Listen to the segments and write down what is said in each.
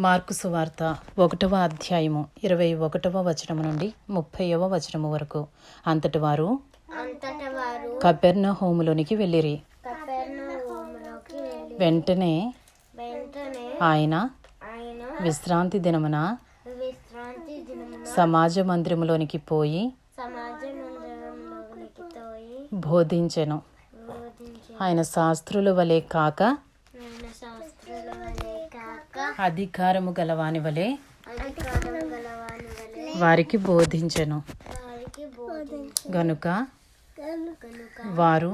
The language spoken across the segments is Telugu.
మార్కు సువార్త 1వ అధ్యాయము 21వ వచనము నుండి 30వ వచనము వరకు. అంతటి వారు కపెర్నహూములోనికి వెళ్ళిరి. వెంటనే ఆయన విశ్రాంతి దినమున సమాజ మందిరములోనికి పోయి బోధించెను. ఆయన శాస్త్రుల వలె కాక అధికారము గలవాని వలె వారికి బోధించెను. గనుక వారు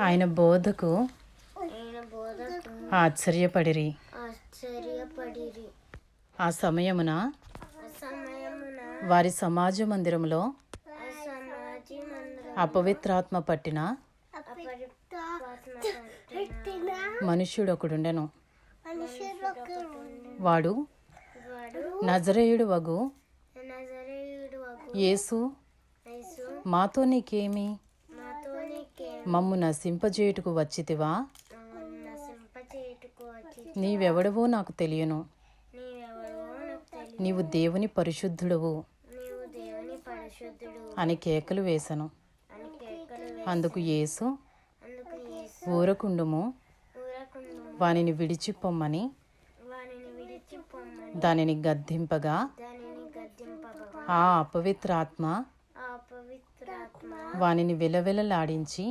ఆయన బోధకు ఆశ్చర్యపడిరి. ఆ సమయమున వారి సమాజ మందిరములో అపవిత్రాత్మ పట్టిన మనుష్యుడొకడుండెను. వాడు నజరేయుడు వగు యేసు, మాతో నీకేమి? మమ్ము నశింపజేయుటకు వచ్చితివా? నీవెవడవో నాకు తెలియను. నీవు దేవుని పరిశుద్ధుడవు అని కేకలు వేసెను. అందుకు యేసు, ఊరకుండుము, వానిని విడిచిపొమ్మని దానిని గద్దింపగా ఆ అపవిత్రాత్మ వానిని విలవిలలాడించి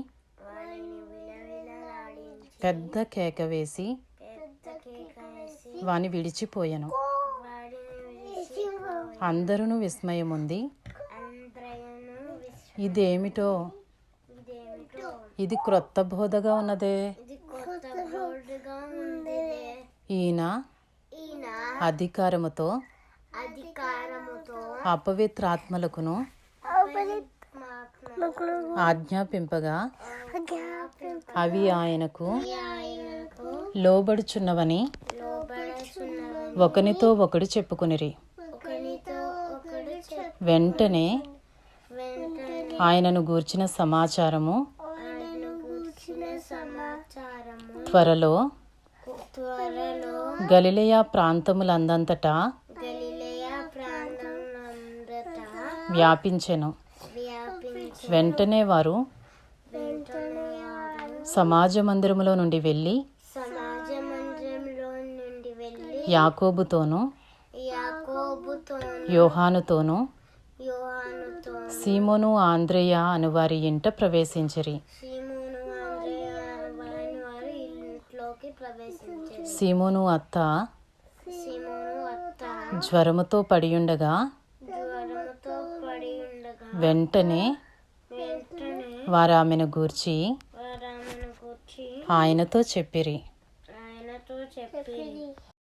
పెద్ద కేక వేసి వాని విడిచిపోయెను. అందరూ విస్మయముంది, ఇదేమిటో, ఇది క్రొత్త బోధగా ఉన్నదే. ఈయన అధికారముతో అపవిత్రాత్మలకును ఆజ్ఞాపింపగా అవి ఆయనకు లోబడుచున్నవని ఒకనితో ఒకడు చెప్పుకునిరి. వెంటనే ఆయనను గూర్చిన సమాచారము త్వరలో గలిలయ ప్రాంతములందంతటా వ్యాపించెను. వెంటనే వారు సమాజ మందిరములో నుండి వెళ్ళి యాకోబుతోనూ యోహానుతోనూ సీమోను ఆంద్రేయ అనువారి ఇంట ప్రవేశించిరి. సీమోను అత్త జ్వరముతో పడియుండగా వెంటనే వారు ఆమెను గూర్చి ఆయనతో చెప్పిరి.